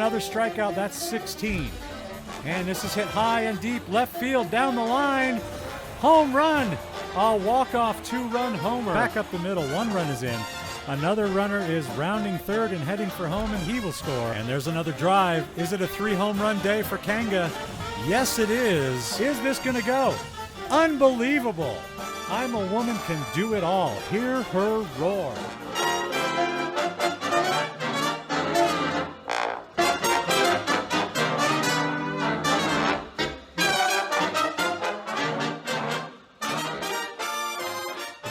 another strikeout. That's 16. And this is hit high and deep, left field, down the line. Home run. A walk-off 2-run homer. Back up the middle, 1 run is in. Another runner is rounding third and heading for home, and he will score. And there's another drive. Is it a 3-home run day for Kanga? Yes, it is. Is this going to go? Unbelievable. I'm a Woman Can Do It All. Hear her roar.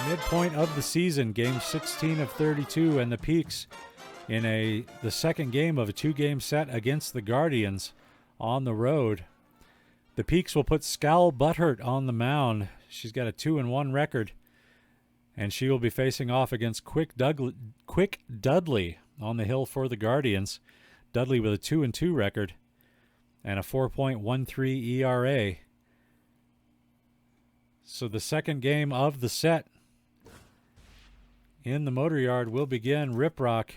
Midpoint of the season, game 16 of 32, and the Peaks in the second game of a 2-game set against the Guardians on the road. The Peaks will put Scal Butthurt on the mound. She's got a 2-1 record, and she will be facing off against Quick Dudley on the hill for the Guardians. Dudley with a 2-2 record and a 4.13 ERA. So the second game of the set in the Motor Yard will begin. Riprock,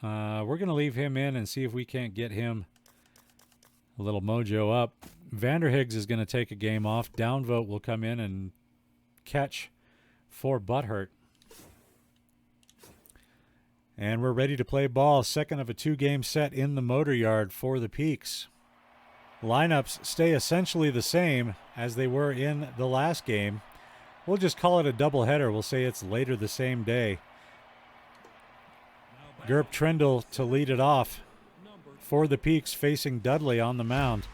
we're going to leave him in and see if we can't get him a little mojo up. Vanderhiggs is going to take a game off. Downvote will come in and catch for Butthurt. And we're ready to play ball. Second of a 2-game set in the Motor Yard for the Peaks. Lineups stay essentially the same as they were in the last game. We'll just call it a doubleheader. We'll say it's later the same day. Gerp Trindle to lead it off for the Peaks, facing Dudley on the mound.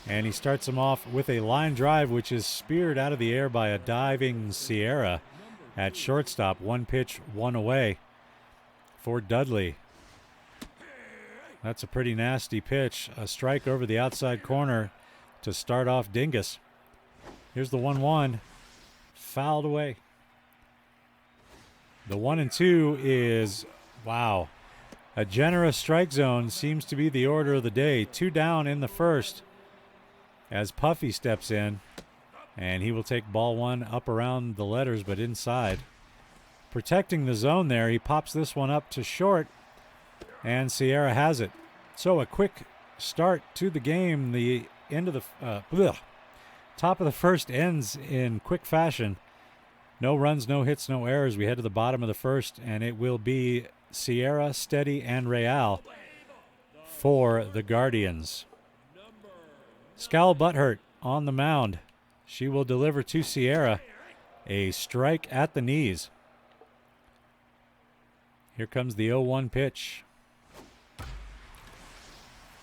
And he starts him off with a line drive, which is speared out of the air by a diving Sierra at shortstop. 1 pitch, 1 away for Dudley. That's a pretty nasty pitch. A strike over the outside corner to start off Dingus. Here's the 1-1. Fouled away. The 1-2 is, wow. A generous strike zone seems to be the order of the day. 2 down in the first as Puffy steps in, and he will take ball 1 up around the letters but inside. Protecting the zone there, he pops this one up to short, and Sierra has it. So a quick start to the game. The end of the top of the first ends in quick fashion. No runs, no hits, no errors. We head to the bottom of the first, and it will be Sierra, Steady, and Real for the Guardians. Scal Butthurt on the mound. She will deliver to Sierra a strike at the knees. Here comes the 0-1 pitch.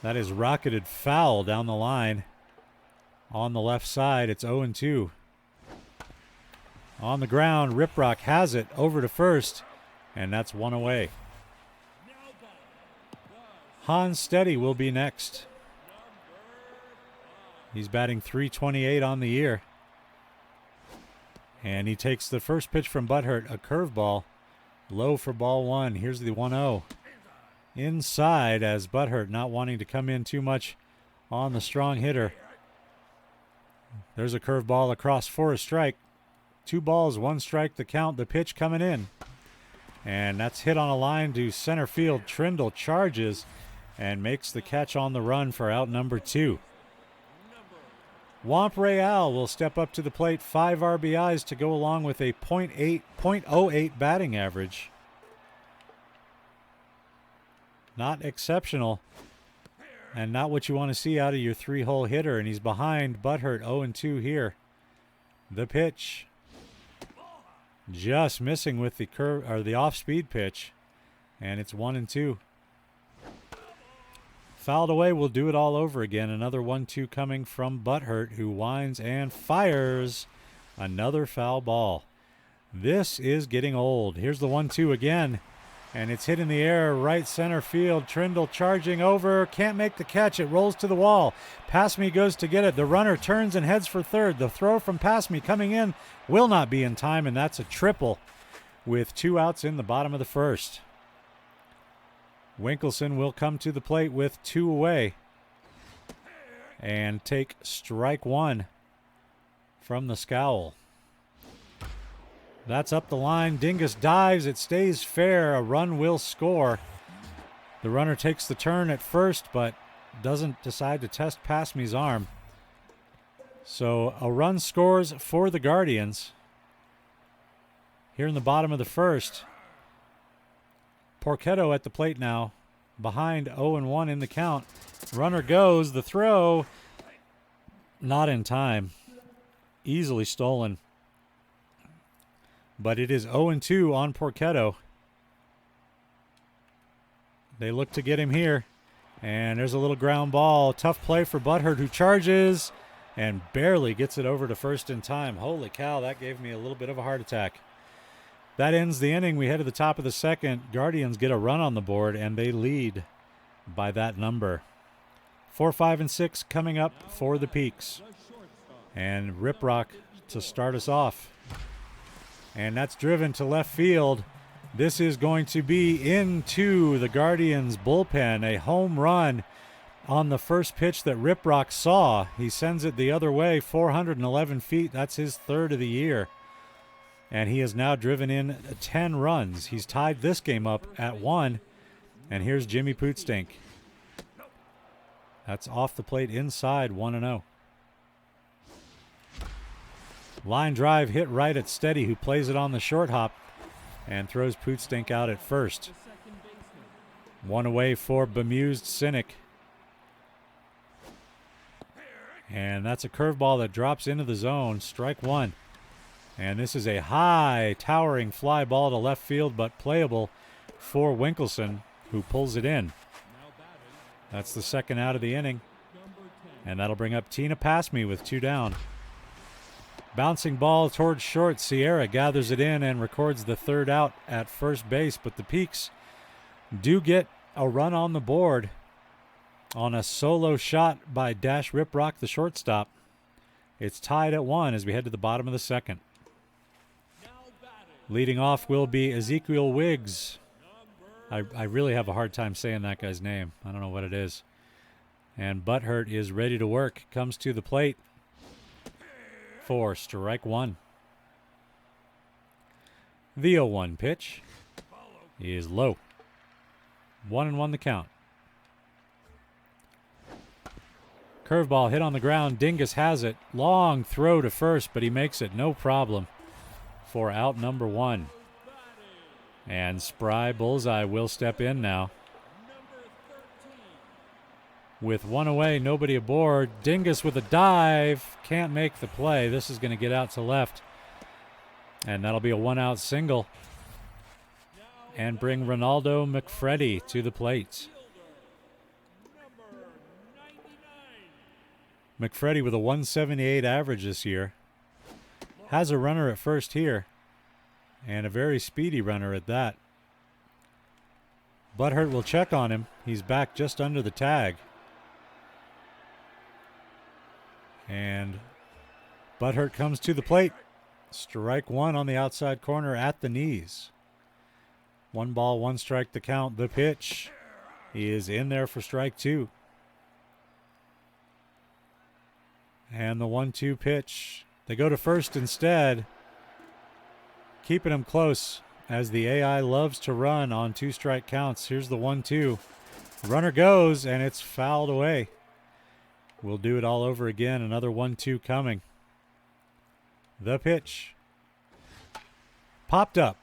That is rocketed foul down the line. On the left side, it's 0-2. On the ground, Riprock has it over to first, and that's 1 away. Hans Steady will be next. He's batting .328 on the year. And he takes the first pitch from Butthurt, a curveball, low for ball 1. Here's the 1-0. Inside, as Butthurt not wanting to come in too much on the strong hitter. There's a curveball across for a strike. 2 balls, 1 strike, the count. The pitch coming in. And that's hit on a line to center field. Trindle charges and makes the catch on the run for out number 2. Womp Real will step up to the plate. 5 RBIs to go along with a .08 batting average. Not exceptional, and not what you want to see out of your 3-hole hitter. And he's behind Butthurt, 0-2 here. The pitch, just missing with the curve or the off-speed pitch, and it's 1-2. Fouled away. We'll do it all over again. Another 1-2 coming from Butthurt, who winds and fires another foul ball. This is getting old. Here's the 1-2 again. And it's hit in the air, right center field. Trindle charging over, can't make the catch. It rolls to the wall. Passme goes to get it. The runner turns and heads for third. The throw from Passme coming in will not be in time, and that's a triple with 2 outs in the bottom of the first. Winkelson will come to the plate with 2 away and take strike 1 from the Scowl. That's up the line. Dingus dives. It stays fair. A run will score. The runner takes the turn at first, but doesn't decide to test past me's arm. So a run scores for the Guardians. Here in the bottom of the first. Porchetto at the plate now, behind 0-1 in the count. Runner goes, the throw, not in time. Easily stolen. But it is 0-2 on Porchetto. They look to get him here. And there's a little ground ball. Tough play for Butthurt, who charges and barely gets it over to first in time. Holy cow, that gave me a little bit of a heart attack. That ends the inning. We head to the top of the second. Guardians get a run on the board, and they lead by that number. 4, 5, and 6 coming up for the Peaks. And Rip Rock to start us off. And that's driven to left field. This is going to be into the Guardians bullpen. A home run on the first pitch that Rip Rock saw. He sends it the other way, 411 feet. That's his third of the year. And he has now driven in 10 runs. He's tied this game up at 1. And here's Jimmy Pootstink. That's off the plate inside, 1-0. Line drive hit right at Steady, who plays it on the short hop and throws Pootstink out at first. One away for bemused Cynic. And that's a curveball that drops into the zone. Strike one. And this is a high, towering fly ball to left field, but playable for Winkelson, who pulls it in. That's the second out of the inning. And that'll bring up Tina Passme with 2 down. Bouncing ball towards short. Sierra gathers it in and records the third out at first base. But the Peaks do get a run on the board on a solo shot by Dash Rip Rock, the shortstop. It's tied at 1 as we head to the bottom of the second. Leading off will be Ezekiel Wiggs. I really have a hard time saying that guy's name. I don't know what it is. And Butthurt is ready to work. Comes to the plate for strike one. The 0-1 pitch is low. 1-1 the count. Curveball hit on the ground. Dingus has it. Long throw to first, but he makes it no problem for out number 1. And Spry Bullseye will step in now. With 1 away, nobody aboard. Dingus with a dive. Can't make the play. This is going to get out to left. And that'll be a 1-out single. And bring Ronaldo McFreddy to the plate. McFreddy with a 178 average this year. Has a runner at first here. And a very speedy runner at that. Butthurt will check on him. He's back just under the tag. And Butthurt comes to the plate. Strike one on the outside corner at the knees. 1 ball, 1 strike to count. The pitch is in there for strike 2. And the 1-2 pitch. They go to first instead. Keeping him close as the AI loves to run on 2 strike counts. Here's the 1-2. Runner goes, and it's fouled away. We'll do it all over again. Another 1-2 coming. The pitch. Popped up.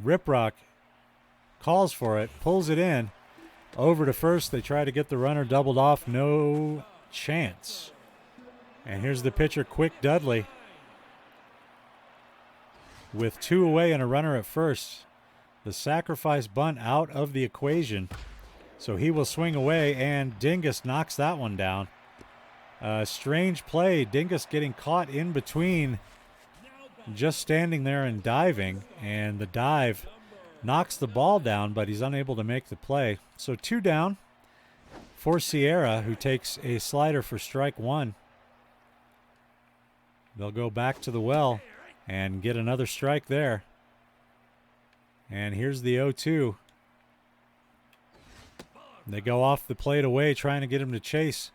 Rip Rock calls for it, pulls it in. Over to first. They try to get the runner doubled off. No chance. And here's the pitcher, Quick Dudley. With 2 away and a runner at first. The sacrifice bunt out of the equation. So he will swing away, and Dingus knocks that one down. Strange play. Dingus getting caught in between, just standing there and diving. And the dive knocks the ball down, but he's unable to make the play. So 2 down for Sierra, who takes a slider for strike 1. They'll go back to the well and get another strike there. And here's the 0-2. They go off the plate away, trying to get him to chase.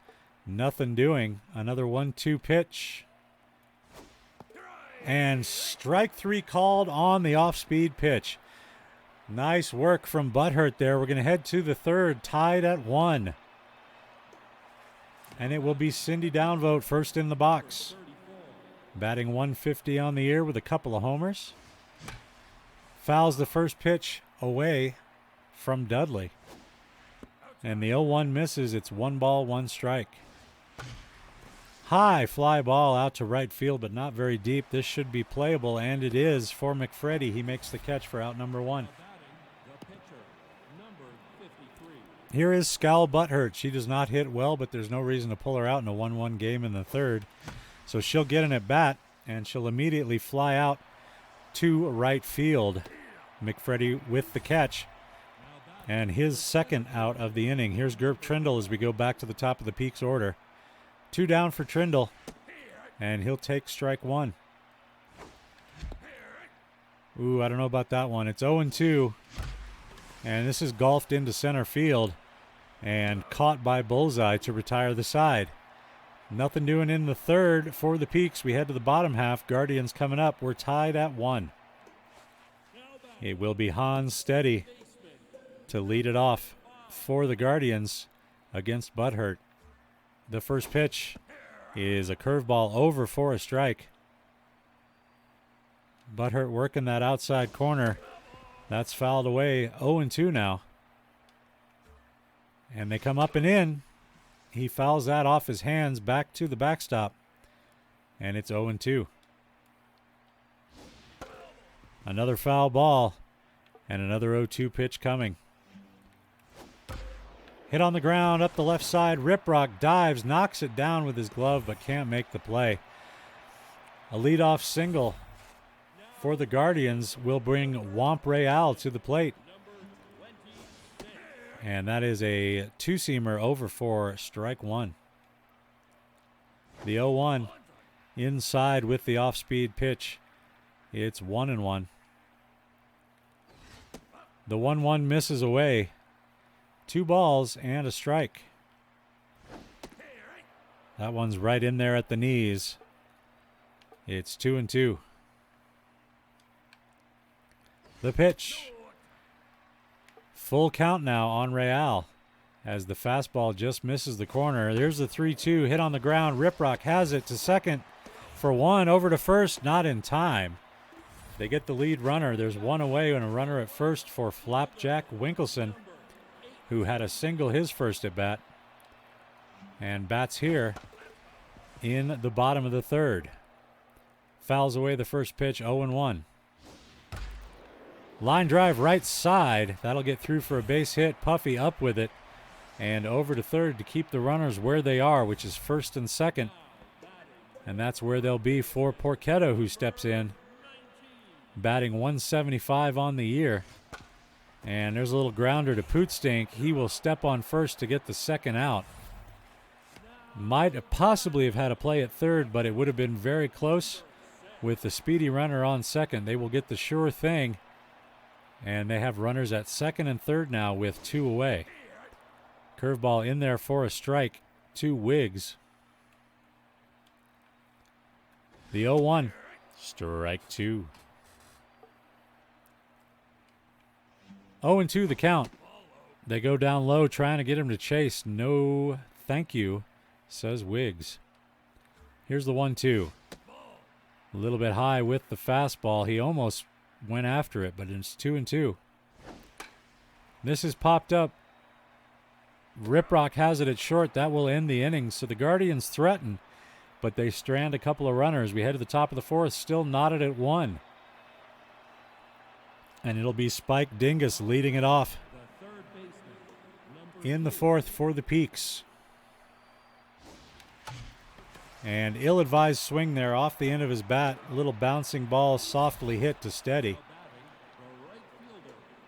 Nothing doing. Another 1-2 pitch. And strike 3 called on the off-speed pitch. Nice work from Butthurt there. We're going to head to the third, tied at 1. And it will be Cindy Downvote first in the box. Batting 150 on the year with a couple of homers. Fouls the first pitch away from Dudley. And the 0-1 misses. It's 1 ball, 1 strike. High fly ball out to right field, but not very deep. This should be playable, and it is for McFreddy. He makes the catch for out number 1. Here is Scal Butthurt. She does not hit well, but there's no reason to pull her out in a 1-1 game in the third. So she'll get an at-bat, and she'll immediately fly out to right field. McFreddy with the catch, and his second out of the inning. Here's Gerp Trindle as we go back to the top of the Peaks order. 2 down for Trindle, and he'll take strike 1. Ooh, I don't know about that one. It's 0-2, and this is golfed into center field and caught by Bullseye to retire the side. Nothing doing in the third for the Peaks. We head to the bottom half. Guardians coming up. We're tied at 1. It will be Hans Steady to lead it off for the Guardians against Butthurt. The first pitch is a curveball over for a strike. Butthurt working that outside corner. That's fouled away. 0-2 now. And they come up and in. He fouls that off his hands back to the backstop. And it's 0-2. Another foul ball. And another 0-2 pitch coming. Hit on the ground up the left side. Riprock dives, knocks it down with his glove, but can't make the play. A leadoff single for the Guardians will bring Womp Real to the plate. And that is a 2-seamer over for strike 1. The 0-1 inside with the off-speed pitch. It's 1-1. The 1-1 misses away. 2 balls and a strike. That one's right in there at the knees. It's 2-2. The pitch. Full count now on Real as the fastball just misses the corner. There's the 3-2 hit on the ground. Riprock has it to second for 1. Over to first, not in time. They get the lead runner. There's 1 away and a runner at first for Flapjack Winkelson, who had a single his first at bat. And bats here in the bottom of the third. Fouls away the first pitch, 0-1. Line drive right side. That'll get through for a base hit. Puffy up with it. And over to third to keep the runners where they are, which is first and second. And that's where they'll be for Porchetto, who steps in. Batting 175 on the year. And there's a little grounder to Pootstink. He will step on first to get the second out. Might possibly have had a play at third, but it would have been very close with the speedy runner on second. They will get the sure thing. And they have runners at second and third now with 2 away. Curveball in there for a strike to Wiggs. The 0-1. Strike 2. 0-2 the count. They go down low trying to get him to chase. No thank you, says Wiggs. Here's the 1-2. A little bit high with the fastball. He almost went after it, but it's 2-2. This is popped up. Riprock has it at short. That will end the inning. So the Guardians threaten, but they strand a couple of runners. We head to the top of the fourth, still knotted at 1. And it'll be Spike Dingus leading it off in the fourth for the Peaks. And ill-advised swing there off the end of his bat. A little bouncing ball softly hit to Steady.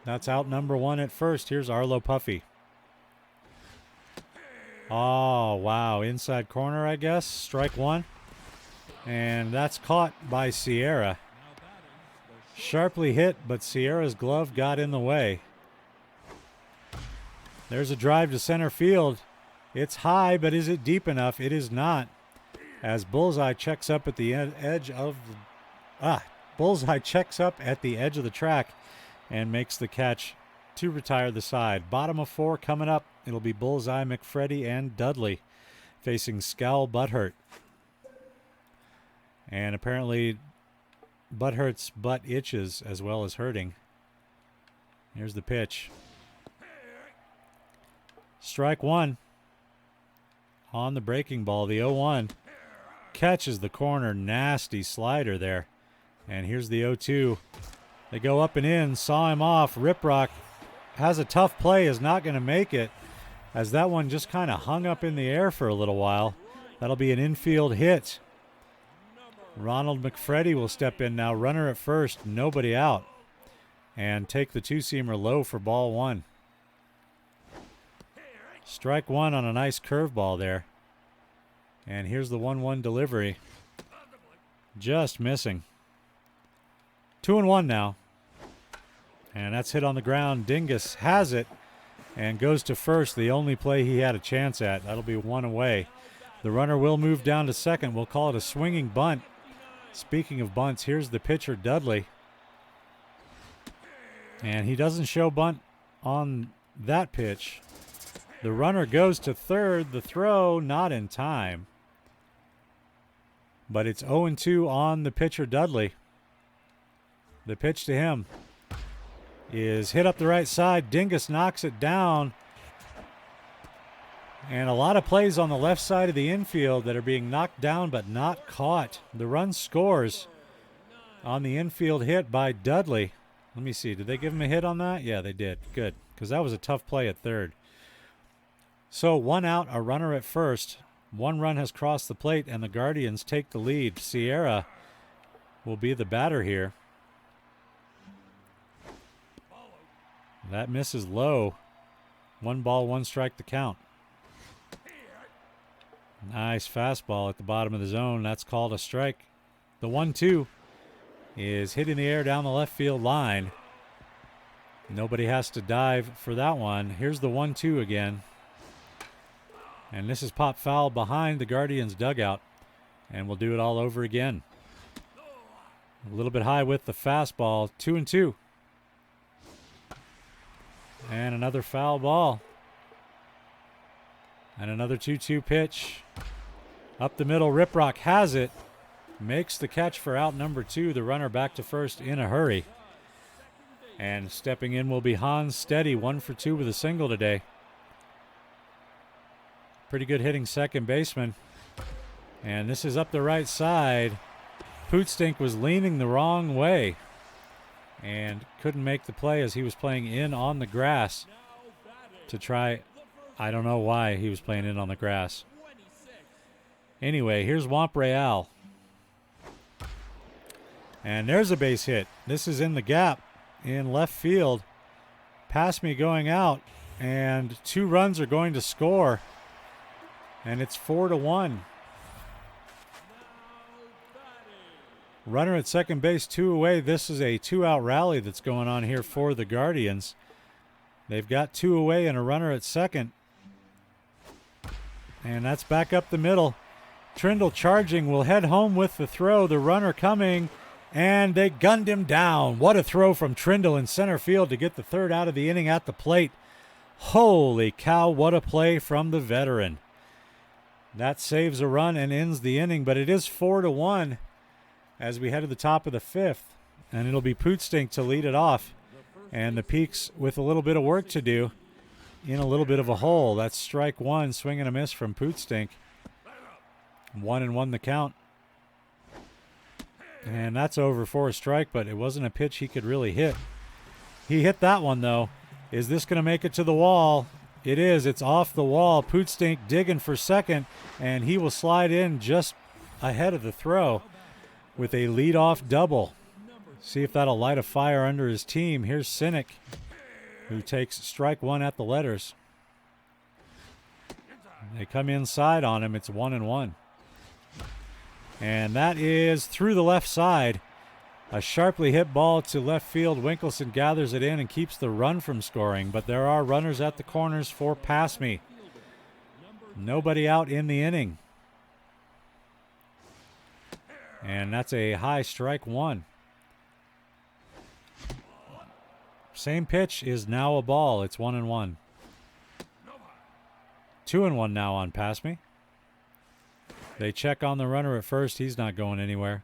That's out number 1 at first. Here's Arlo Puffy. Oh, wow. Inside corner, I guess. Strike 1. And that's caught by Sierra. Sharply hit, but Sierra's glove got in the way. There's a drive to center field. It's high, but is it deep enough? It is not. As Bullseye checks up at the edge of Bullseye checks up at the edge of the track and makes the catch to retire the side. Bottom of 4 coming up. It'll be Bullseye, McFreddy, and Dudley facing Scal Butthurt. And apparently Butthurt's butt itches as well as hurting. Here's the pitch. Strike one on the breaking ball. The 0-1 catches the corner. Nasty slider there. And here's the 0-2. They go up and in. Saw him off. Riprock has a tough play. Is not going to make it, as that one just kind of hung up in the air for a little while. That'll be an infield hit. Ronald McFreddy will step in now. Runner at first. Nobody out. And take the two-seamer low for ball one. Strike one on a nice curveball there. And here's the 1-1 delivery. Just missing. 2-1 now. And that's hit on the ground. Dingus has it and goes to first, the only play he had a chance at. That'll be one away. The runner will move down to second. We'll call it a swinging bunt. Speaking of bunts, here's the pitcher, Dudley. And he doesn't show bunt on that pitch. The runner goes to third. The throw not in time. But it's 0-2 on the pitcher, Dudley. The pitch to him is hit up the right side. Dingus knocks it down. And a lot of plays on the left side of the infield that are being knocked down but not caught. The run scores on the infield hit by Dudley. Let me see. Did they give him a hit on that? Yeah, they did. Good, because that was a tough play at third. So 1 out, a runner at first. 1 run has crossed the plate, and the Guardians take the lead. Sierra will be the batter here. That misses low. 1 ball, 1 strike to count. Nice fastball at the bottom of the zone. That's called a strike. The 1-2 is hit in the air down the left field line. Nobody has to dive for that one. Here's the 1-2 again. And this is pop foul behind the Guardians dugout. And we'll do it all over again. A little bit high with the fastball. 2-2. And another foul ball. And another 2-2 pitch. Up the middle, Riprock has it. Makes the catch for out number 2. The runner back to first in a hurry. And stepping in will be Hans Steady. 1 for 2 with a single today. Pretty good hitting second baseman. And this is up the right side. Pootstink was leaning the wrong way and couldn't make the play as he was playing in on the grass to try. I don't know why he was playing in on the grass. Anyway, here's Womp Real. And there's a base hit. This is in the gap in left field. Past me going out, and 2 runs are going to score. And it's 4-1. Runner at second base, 2 away. This is a 2-out rally that's going on here for the Guardians. They've got 2 away and a runner at second. And that's back up the middle. Trindle charging, will head home with the throw. The runner coming, and they gunned him down. What a throw from Trindle in center field to get the 3rd out of the inning at the plate. Holy cow, what a play from the veteran. That saves a run and ends the inning, but it is 4-1 as we head to the top of the 5th. And it'll be Pootstink to lead it off. And the Peaks with a little bit of work to do in a little bit of a hole. That's strike 1, swing and a miss from Pootstink. 1-1 the count. And that's over for a strike, but it wasn't a pitch he could really hit. He hit that one, though. Is this going to make it to the wall? It is. It's off the wall. Pootstink digging for second, and he will slide in just ahead of the throw with a leadoff double. See if that'll light a fire under his team. Here's Cynic, who takes strike 1 at the letters. They come inside on him. It's 1-1. And that is through the left side. A sharply hit ball to left field. Winkelson gathers it in and keeps the run from scoring. But there are runners at the corners for Pass Me. Nobody out in the inning. And that's a high strike 1. Same pitch is now a ball. It's 1-1. 2-1 now on Pass Me. They check on the runner at first. He's not going anywhere.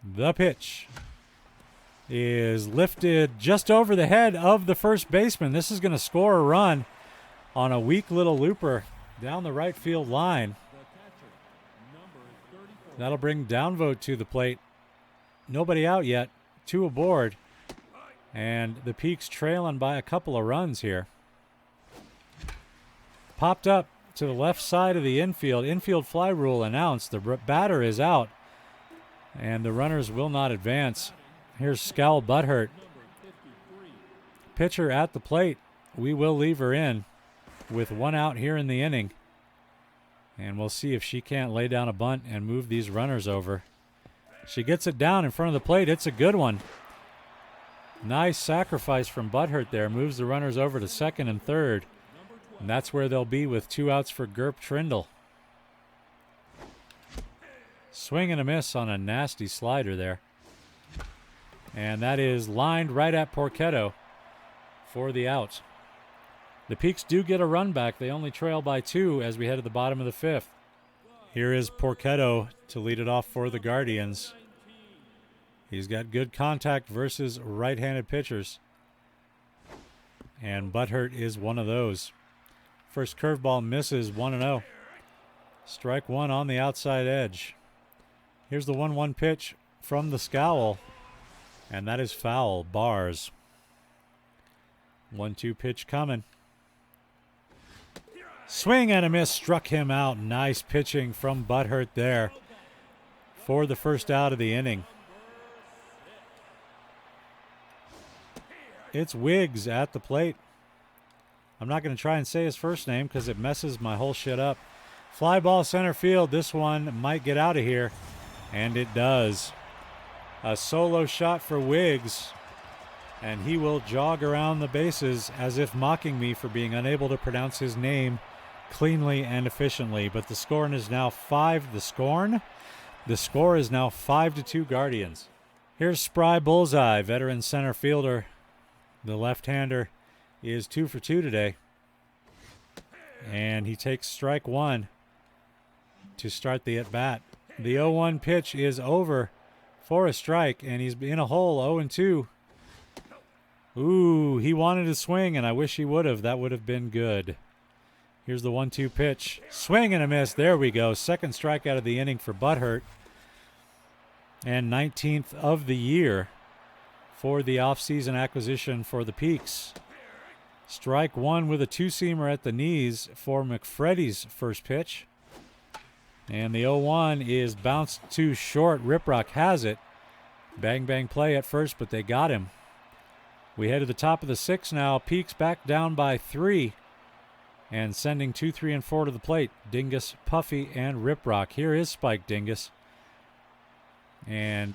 The pitch is lifted just over the head of the first baseman. This is going to score a run on a weak little looper down the right field line. That'll bring Downvote to the plate. Nobody out yet. 2 aboard. And the Peaks trailing by a couple of runs here. Popped up to the left side of the infield. Infield fly rule announced. The batter is out. And the runners will not advance. Here's Scowl Butthurt. Pitcher at the plate. We will leave her in with 1 out here in the inning. And we'll see if she can't lay down a bunt and move these runners over. She gets it down in front of the plate. It's a good one. Nice sacrifice from Butthurt there. Moves the runners over to second and third. And that's where they'll be with 2 outs for Gerp Trindle. Swing and a miss on a nasty slider there. And that is lined right at Porchetto for the out. The Peaks do get a run back. They only trail by 2 as we head to the bottom of the 5th. Here is Porchetto to lead it off for the Guardians. He's got good contact versus right-handed pitchers. And Butthurt is one of those. First curveball misses, 1-0. Strike 1 on the outside edge. Here's the 1-1 pitch from the Scowl. And that is foul. Bars. 1-2 pitch coming. Swing and a miss. Struck him out. Nice pitching from Butthurt there for the first out of the inning. It's Wiggs at the plate. I'm not going to try and say his first name because it messes my whole shit up. Fly ball center field. This one might get out of here. And it does. A solo shot for Wiggs. And he will jog around the bases as if mocking me for being unable to pronounce his name cleanly and efficiently. But the score is now 5-2 Guardians. Here's Spry Bullseye, veteran center fielder. The left-hander is 2 for 2 today. And he takes strike 1 to start the at-bat. The 0-1 pitch is over for a strike, and he's in a hole, 0-2. Ooh, he wanted to swing, and I wish he would have. That would have been good. Here's the 1-2 pitch. Swing and a miss. There we go. Second strikeout of the inning for Butthurt. And 19th of the year for the offseason acquisition for the Peaks. Strike 1 with a 2-seamer at the knees for McFreddy's first pitch. And the 0-1 is bounced too short. Riprock has it. Bang, bang play at first, but they got him. We head to the top of the 6th now. Peaks back down by 3. And sending 2, 3, and 4 to the plate. Dingus, Puffy, and Riprock. Here is Spike Dingus. And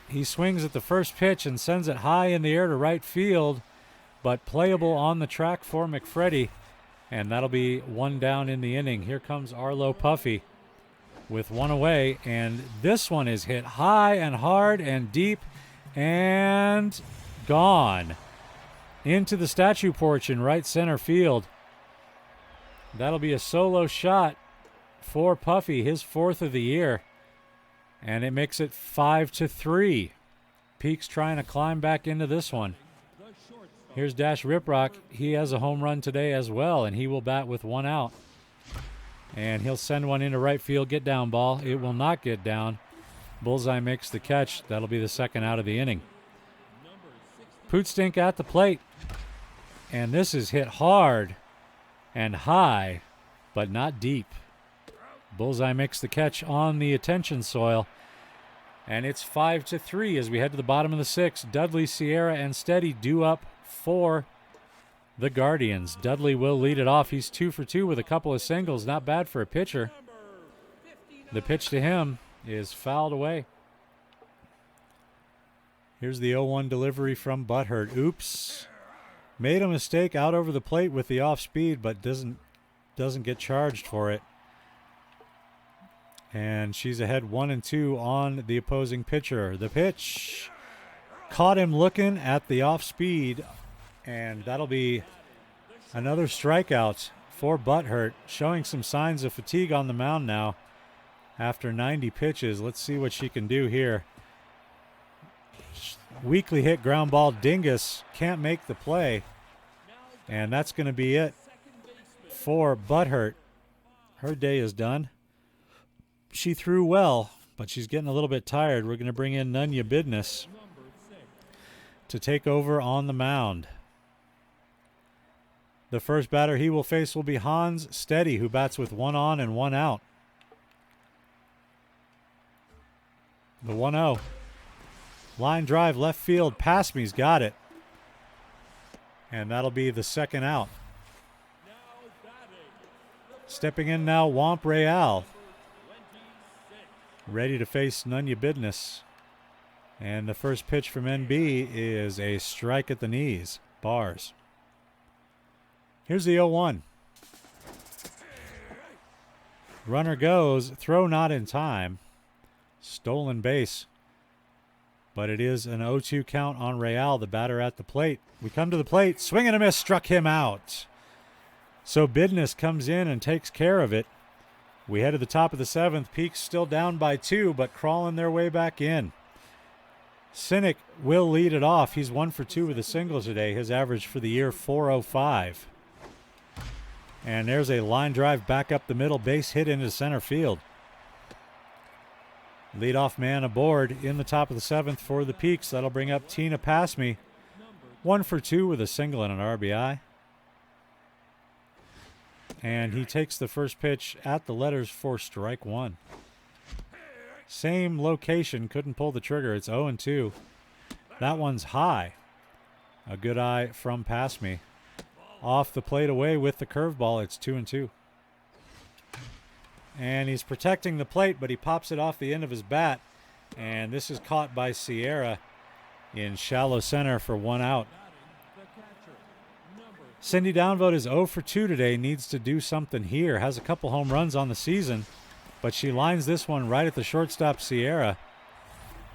he swings at the first pitch and sends it high in the air to right field. But playable on the track for McFreddy. And that'll be 1 down in the inning. Here comes Arlo Puffy with 1 away. And this one is hit high and hard and deep and gone into the statue porch in right center field. That'll be a solo shot for Puffy, his 4th of the year. And it makes it 5-3. Peaks trying to climb back into this one. Here's Dash Riprock. He has a home run today as well, and he will bat with 1 out. And he'll send one into right field. Get down ball. It will not get down. Bullseye makes the catch. That'll be the 2nd out of the inning. Pootstink at the plate. And this is hit hard and high, but not deep. Bullseye makes the catch on the attention soil. And it's 5-3 as we head to the bottom of the 6th. Dudley, Sierra, and Steady due up for the Guardians. Dudley will lead it off. He's 2 for 2 with a couple of singles. Not bad for a pitcher. The pitch to him is fouled away. Here's the 0-1 delivery from Butthurt. Oops. Made a mistake out over the plate with the off speed, but doesn't get charged for it. And she's ahead 1-2 on the opposing pitcher. The pitch caught him looking at the off speed, and that'll be another strikeout for Butthurt, showing some signs of fatigue on the mound now after 90 pitches. Let's see what she can do here. Weakly hit ground ball. Dingus can't make the play, and that's going to be it for Butthurt. Her day is done. She threw well, but she's getting a little bit tired. We're going to bring in Nunya Bidness to take over on the mound. The first batter he will face will be Hans Steady, who bats with 1 on and 1 out. The 1-0. Line drive left field. Past me's got it. And that'll be the second out. Stepping in now, Womp Real. Ready to face Nunya Bidness. And the first pitch from NB is a strike at the knees. Bars. Here's the 0-1. Runner goes. Throw not in time. Stolen base. But it is an 0-2 count on Real, the batter at the plate. We come to the plate. Swing and a miss. Struck him out. So Bidness comes in and takes care of it. We head to the top of the 7th. Peaks still down by 2, but crawling their way back in. Cynic will lead it off. He's 1 for 2 with a single today. His average for the year, 405. And there's a line drive back up the middle, base hit into center field. Leadoff man aboard in the top of the 7th for the Peaks. That'll bring up Tina Pasme. 1 for 2 with a single and an RBI. And he takes the first pitch at the letters for strike 1. Same location, couldn't pull the trigger. It's 0-2. That one's high. A good eye from Pasme. Off the plate away with the curveball. It's 2-2. And he's protecting the plate, but he pops it off the end of his bat. And this is caught by Sierra in shallow center for 1 out. Cindy Downvote is 0 for 2 today. Needs to do something here. Has a couple home runs on the season, but she lines this one right at the shortstop, Sierra.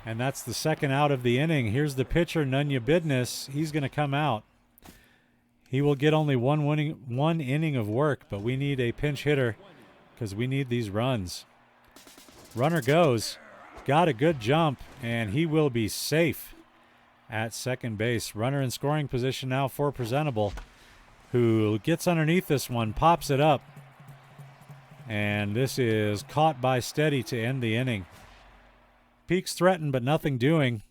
And that's the second out of the inning. Here's the pitcher, Nunya Bidness. He's going to come out. He will get only one inning of work, but we need a pinch hitter because we need these runs. Runner goes. Got a good jump, and he will be safe at second base. Runner in scoring position now for Presentable, who gets underneath this one, pops it up. And this is caught by Steady to end the inning. Peaks threatened, but nothing doing.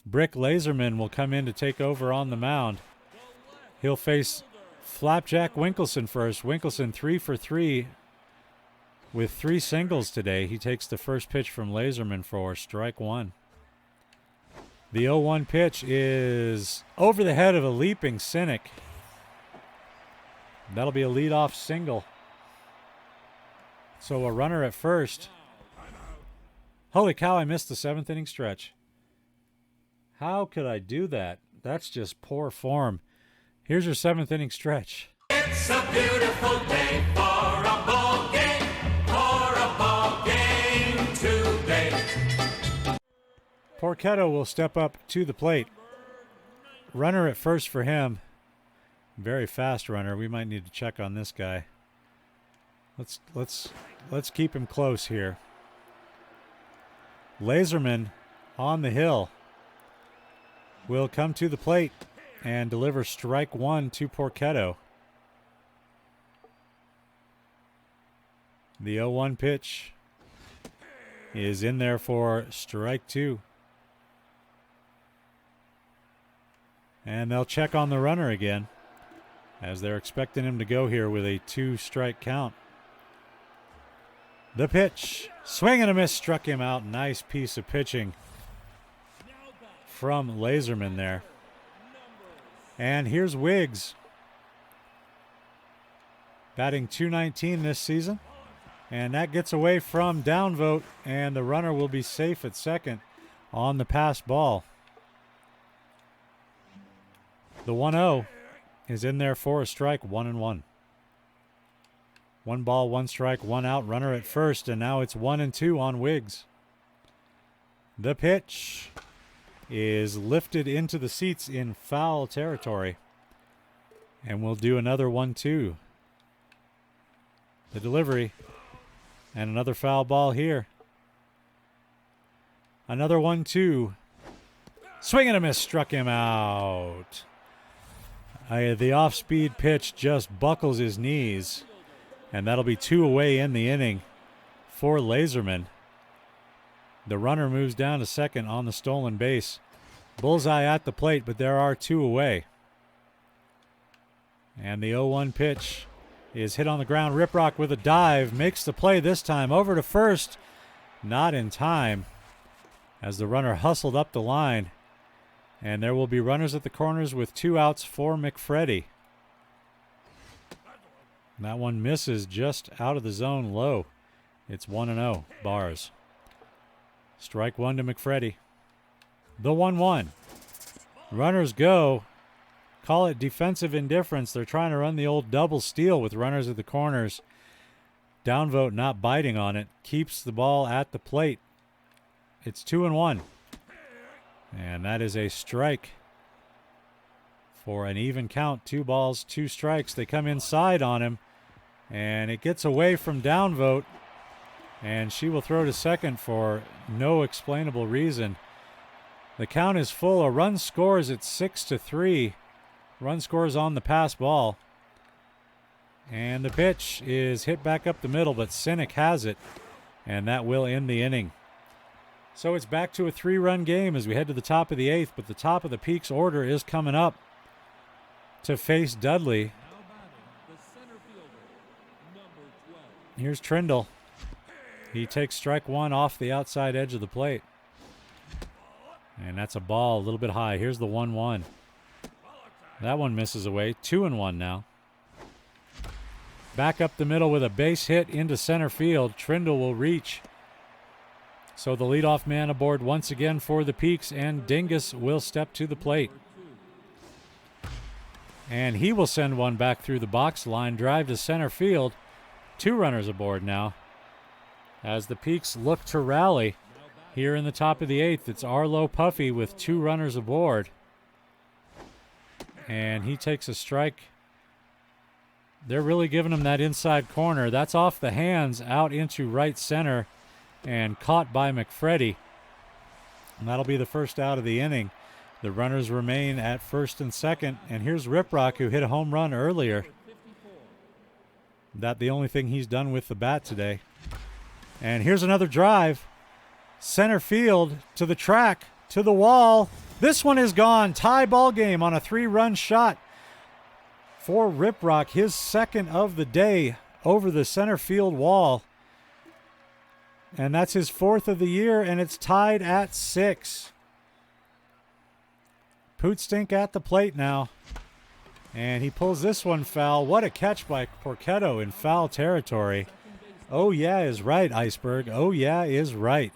Brick Laserman will come in to take over on the mound. He'll face Flapjack Winkleson first. Winkleson 3 for 3 with 3 singles today. He takes the first pitch from Laserman for strike 1. The 0-1 pitch is over the head of a leaping Cynic. That'll be a leadoff single. So a runner at first. Holy cow, I missed the 7th inning stretch. How could I do that? That's just poor form. Here's your 7th inning stretch. It's a beautiful day for a ball game, today. Porchetto will step up to the plate. Runner at first for him. Very fast runner. We might need to check on this guy. Let's keep him close here. Laserman on the hill will come to the plate and deliver strike 1 to Porchetto. The 0-1 pitch is in there for strike 2. And they'll check on the runner again, as they're expecting him to go here with a 2-strike count. The pitch, swing and a miss, struck him out. Nice piece of pitching from Laserman there. And here's Wiggs, batting .219 this season. And that gets away from Downvote, and the runner will be safe at second on the pass ball. The 1-0 is in there for a strike, 1-1. 1 ball, 1 strike, 1 out, runner at first, and now it's 1-2 on Wiggs. The pitch is lifted into the seats in foul territory, and we'll do another 1-2. The delivery. And another foul ball here. Another 1-2. Swing and a miss, struck him out. The off-speed pitch just buckles his knees. And that'll be 2 away in the inning for Laserman. The runner moves down to second on the stolen base. Bullseye at the plate, but there are 2 away. And the 0-1 pitch is hit on the ground. Riprock with a dive, makes the play this time over to first. Not in time as the runner hustled up the line. And there will be runners at the corners with 2 outs for McFreddy. That one misses just out of the zone low. It's 1-0, Bars. Strike 1 to McFreddy. The 1-1. Runners go. Call it defensive indifference. They're trying to run the old double steal with runners at the corners. Downvote not biting on it. Keeps the ball at the plate. It's 2-1. And that is a strike for an even count. 2 balls, 2 strikes. They come inside on him. And it gets away from Downvote. And she will throw to second for no explainable reason. The count is full. A run scores at 6-3. Run scores on the pass ball. And the pitch is hit back up the middle, but Cynic has it. And that will end the inning. So it's back to a 3-run game as we head to the top of the 8th, but the top of the Peaks order is coming up to face Dudley. Here's Trindle. He takes strike 1 off the outside edge of the plate. And that's a ball a little bit high. Here's the 1-1. That one misses away. 2-1 now. Back up the middle with a base hit into center field. Trindle will reach. So the leadoff man aboard once again for the Peaks, and Dingus will step to the plate. And he will send one back through the box. Line drive to center field. 2 runners aboard now as the Peaks look to rally here in the top of the 8th. It's Arlo Puffy with 2 runners aboard. And he takes a strike. They're really giving him that inside corner. That's off the hands out into right center and caught by McFreddy. And that'll be the first out of the inning. The runners remain at first and second. And here's Riprock, who hit a home run earlier. That the only thing he's done with the bat today. And here's another drive. Center field to the track, to the wall. This one is gone. Tie ball game on a 3-run shot for Riprock. His second of the day over the center field wall. And that's his 4th of the year, and it's tied at 6. Pootstink at the plate now. And he pulls this one foul. What a catch by Porchetto in foul territory. Oh, yeah, is right, Iceberg. Oh, yeah, is right.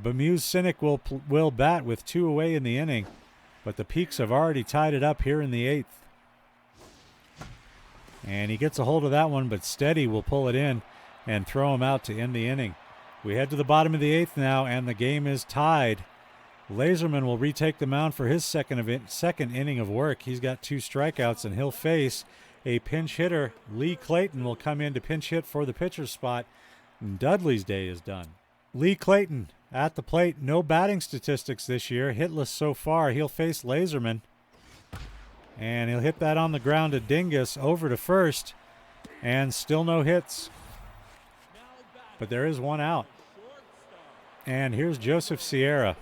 Bemuse Cynic will bat with 2 away in the inning, but the Peaks have already tied it up here in the 8th. And he gets a hold of that one, but Steady will pull it in and throw him out to end the inning. We head to the bottom of the 8th now, and the game is tied. Laserman will retake the mound for his second inning of work. He's got 2 strikeouts, and he'll face a pinch hitter. Lee Clayton will come in to pinch hit for the pitcher's spot. And Dudley's day is done. Lee Clayton at the plate. No batting statistics this year. Hitless so far. He'll face Laserman. And he'll hit that on the ground to Dingus over to first. And still no hits. But there is 1 out. And here's Joseph Sierra.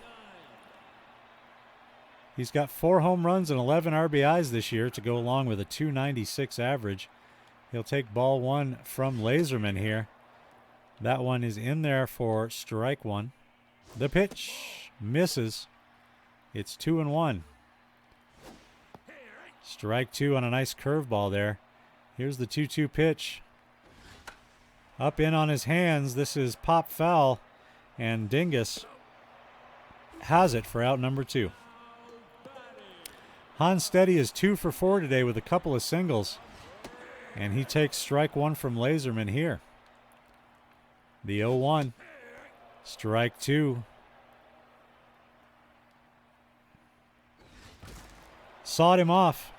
He's got 4 home runs and 11 RBIs this year to go along with a .296 average. He'll take ball 1 from Laserman here. That one is in there for strike 1. The pitch misses. It's 2-1. Strike 2 on a nice curveball there. Here's the 2-2 pitch. Up in on his hands. This is pop foul. And Dingus has it for out number 2. Hans Steady is 2 for 4 today with a couple of singles. And he takes strike 1 from Laserman here. The 0-1. Strike 2. Sawed him off.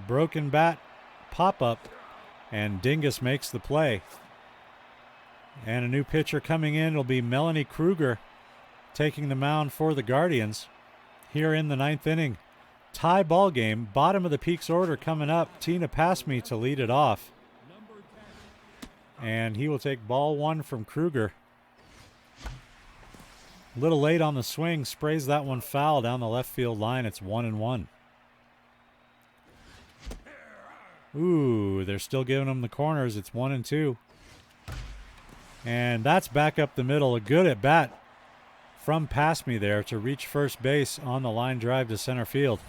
Broken bat pop-up. And Dingus makes the play. And a new pitcher coming in will be Melanie Kruger, taking the mound for the Guardians here in the 9th inning. Tie ball game, bottom of the Peaks order coming up. Tina Pasme to lead it off. And he will take ball 1 from Kruger. A little late on the swing, sprays that one foul down the left field line. It's 1-1. Ooh, they're still giving him the corners. It's 1-2. And that's back up the middle. A good at bat from Pasme there to reach first base on the line drive to center field.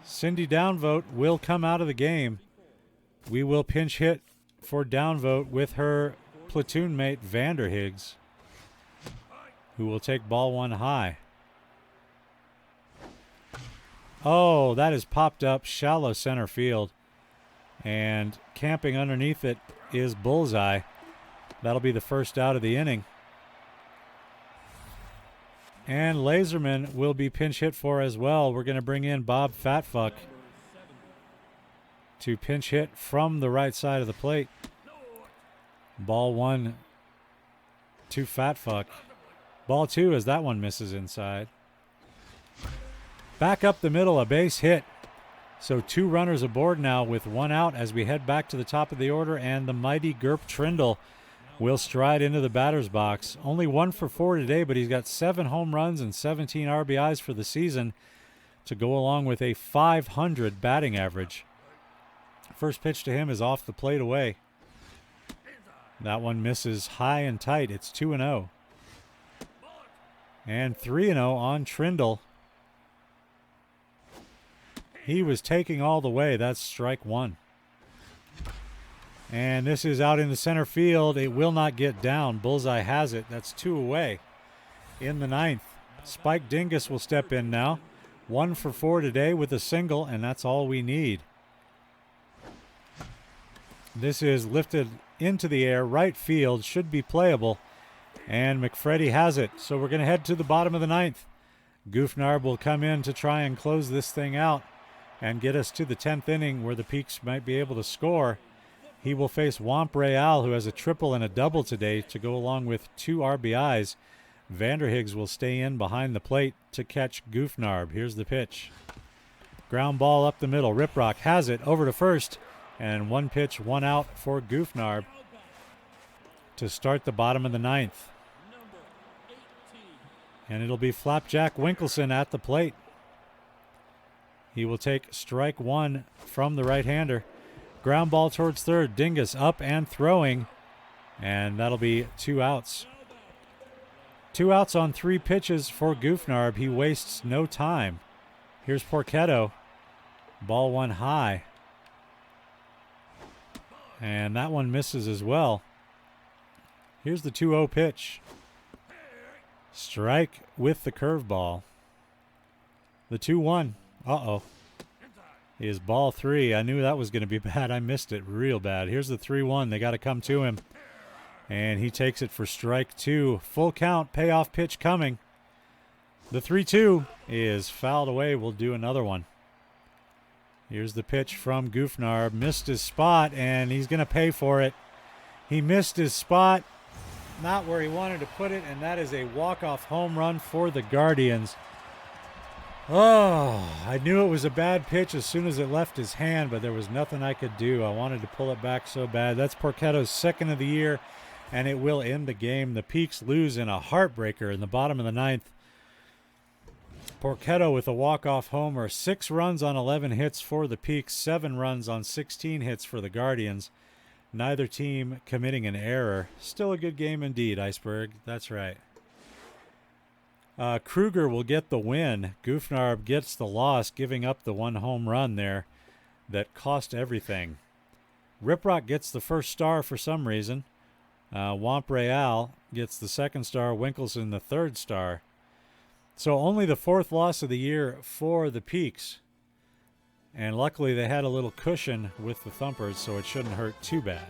Cindy Downvote will come out of the game. We will pinch hit for Downvote with her platoon mate Vanderhiggs, who will take ball 1 high. Oh, that is popped up shallow center field. And camping underneath it is Bullseye. That'll be the first out of the inning. And Laserman will be pinch hit for as well. We're going to bring in Bob Fatfuck to pinch hit from the right side of the plate. Ball 1 to Fatfuck. Ball 2 as that one misses inside. Back up the middle, a base hit. So 2 runners aboard now with 1 out as we head back to the top of the order, and the mighty Gerp Trindle will stride into the batter's box. Only 1 for 4 today, but he's got 7 home runs and 17 RBIs for the season to go along with a .500 batting average. First pitch to him is off the plate away. That one misses high and tight. It's 2-0. And 3-0 on Trindle. He was taking all the way. That's strike 1. And this is out in the center field. It will not get down. Bullseye has it. That's 2 away in the 9th. Spike Dingus will step in now. 1 for 4 today with a single, and that's all we need. This is lifted into the air. Right field should be playable. And McFreddy has it. So we're going to head to the bottom of the 9th. Goofnarb will come in to try and close this thing out and get us to the 10th inning where the Peaks might be able to score. He will face Womp Real, who has a triple and a double today, to go along with 2 RBIs. Vanderhiggs will stay in behind the plate to catch Goofnarb. Here's the pitch. Ground ball up the middle. Riprock has it over to first. And 1 pitch, 1 out for Goofnarb to start the bottom of the 9th. And it'll be Flapjack Winkleson at the plate. He will take strike 1 from the right-hander. Ground ball towards third. Dingus up and throwing. And that'll be 2 outs. 2 outs on 3 pitches for Goofnarb. He wastes no time. Here's Porchetto. Ball 1 high. And that one misses as well. Here's the 2-0 pitch. Strike with the curveball. The 2-1. Uh-oh. Is ball 3. I knew that was going to be bad. I missed it real bad. Here's the 3-1. They got to come to him. And he takes it for strike 2. Full count. Payoff pitch coming. The 3-2 is fouled away. We'll do another one. Here's the pitch from Goofnarb. Missed his spot, and he's going to pay for it. He missed his spot. Not where he wanted to put it, and that is a walk-off home run for the Guardians. Oh, I knew it was a bad pitch as soon as it left his hand, but there was nothing I could do. I wanted to pull it back so bad. That's Porchetto's 2nd of the year, and it will end the game. The Peaks lose in a heartbreaker in the bottom of the 9th. Porchetto with a walk-off homer. 6 runs on 11 hits for the Peaks, 7 runs on 16 hits for the Guardians. Neither team committing an error. Still a good game indeed, Iceberg. That's right. Kruger will get the win. Goofnarb gets the loss, giving up the 1 home run there that cost everything. Riprock gets the 1st star for some reason. Womp Real gets the 2nd star. Winkleson the 3rd star. So only the 4th loss of the year for the Peaks. And luckily they had a little cushion with the Thumpers, so it shouldn't hurt too bad.